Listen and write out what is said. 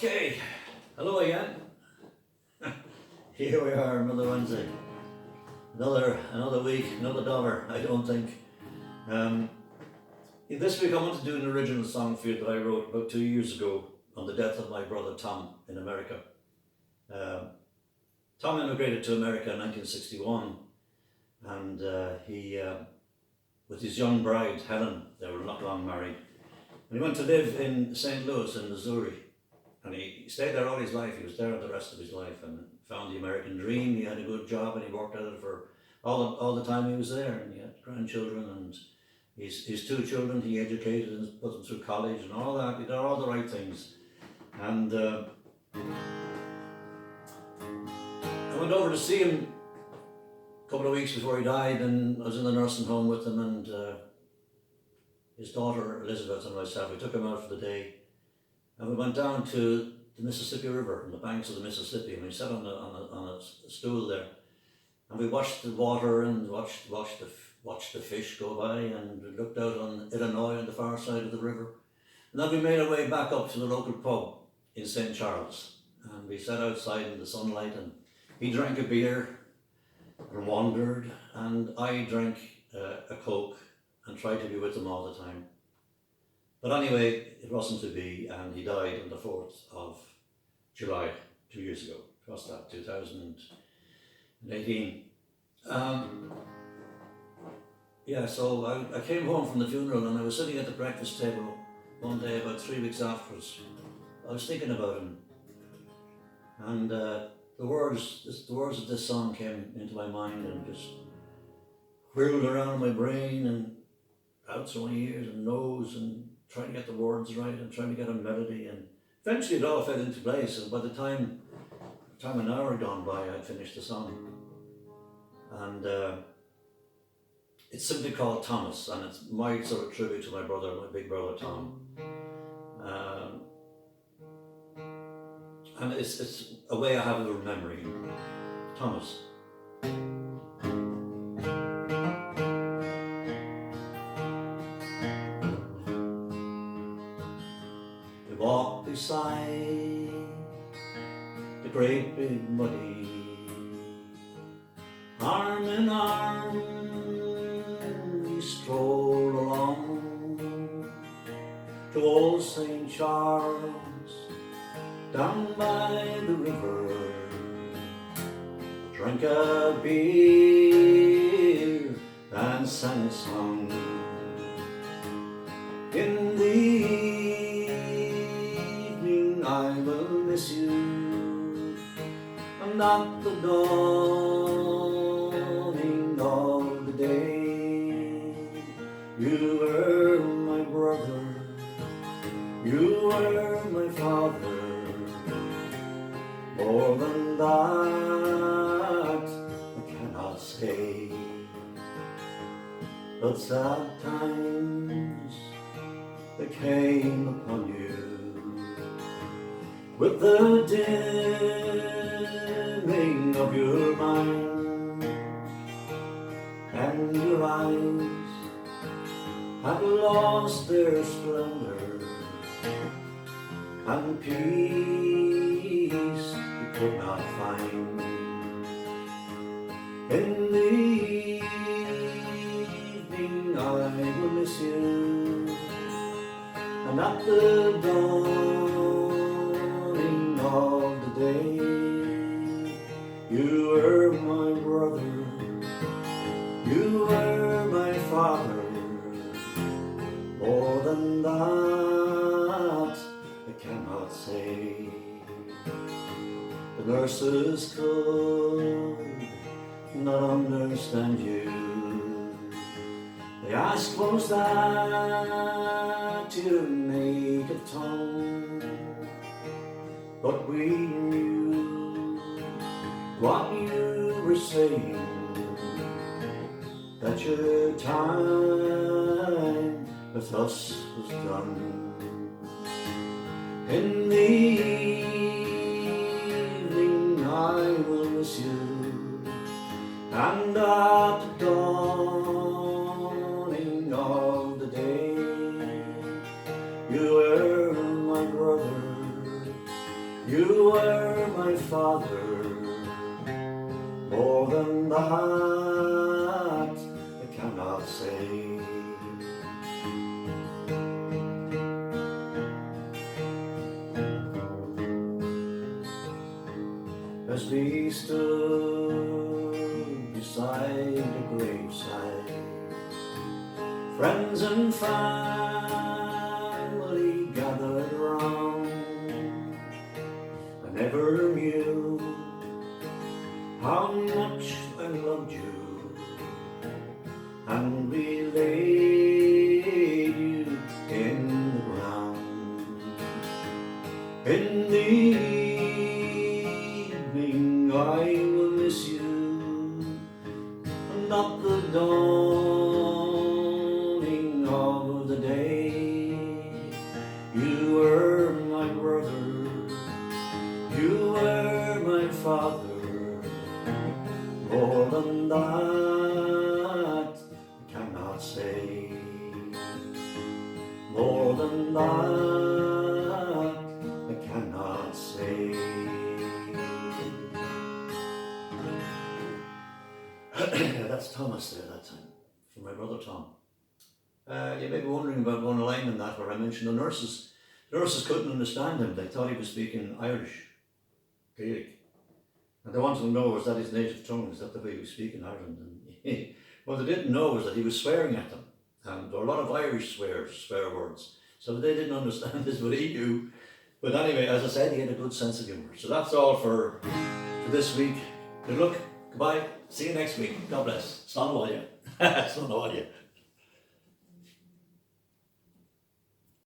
Okay, hello again. Here we are, another Wednesday, another week, another dollar. I don't think. This week I want to do an original song for you that I wrote about 2 years ago on the death of my brother Tom in America. Tom immigrated to America in 1961, and he, with his young bride Helen, they were not long married, and he went to live in St. Louis in Missouri. And he stayed there all his life. He was there the rest of his life and found the American dream. He had a good job and he worked at it for all the time he was there. And he had grandchildren and his 2 children he educated and put them through college and all that. He did all the right things. And I went over to see him a couple of weeks before he died, and I was in the nursing home with him, and his daughter Elizabeth and myself, we took him out for the day. And we went down to the Mississippi River, on the banks of the Mississippi, and we sat on a stool there, and we watched the water and watched the fish go by, and we looked out on Illinois on the far side of the river. And then we made our way back up to the local pub in St. Charles, and we sat outside in the sunlight, and he drank a beer and wandered, and I drank a Coke and tried to be with him all the time. But anyway, it wasn't to be, and he died on the 4th of July, 2 years ago. What's that, 2018? So I came home from the funeral, and I was sitting at the breakfast table one day about 3 weeks afterwards. I was thinking about him, and the words of this song came into my mind and just whirled around in my brain and out through my ears and nose, and trying to get the words right and trying to get a melody, and eventually it all fell into place, and by the time an hour had gone by, I'd finished the song. And it's simply called Thomas, and it's my sort of tribute to my brother, my big brother Tom. And it's a way I have of remembering him. Thomas. Walk beside the great big muddy, arm in arm we stroll along to old St. Charles, down by the river, drank a beer and sang a song. In the I will miss you, and at the dawning of the day, you were my brother, you were my father. More than that I cannot say, but sad times that came upon you with the dimming of your mind, and your eyes had lost their splendor, and peace you could not find. In the evening I will miss you, and at the dawn of the day, you were my brother, you were my father. More than that I cannot say. The nurses could not understand you. They asked, what was that your native tongue? But we knew what you were saying, that your time with us was done. In the evening I will miss you, and at the dawning of the day, you were my brother, You were my father, more than that I cannot say. As we stood beside the graveside, friends and family gathered round, I never knew how much I loved you, and we laid you in the ground. In the evening I will miss you, not the dawning of the day. You were my brother, you were my father, more than that I cannot say. More than that I cannot say. That's Thomas there that time, from my brother Tom. You may be wondering about one line in that where I mentioned the nurses. The nurses couldn't understand him. They thought he was speaking Irish, Gaelic. And they wanted to know, was that his native tongue? Is that the way he was speaking Ireland? And what they didn't know was that he was swearing at them. And there were a lot of Irish swear words. So they didn't understand this, but he knew. But anyway, as I said, he had a good sense of humour. So that's all for this week. Good luck. Goodbye. See you next week. God bless. Slán bhaile. Slán bhaile.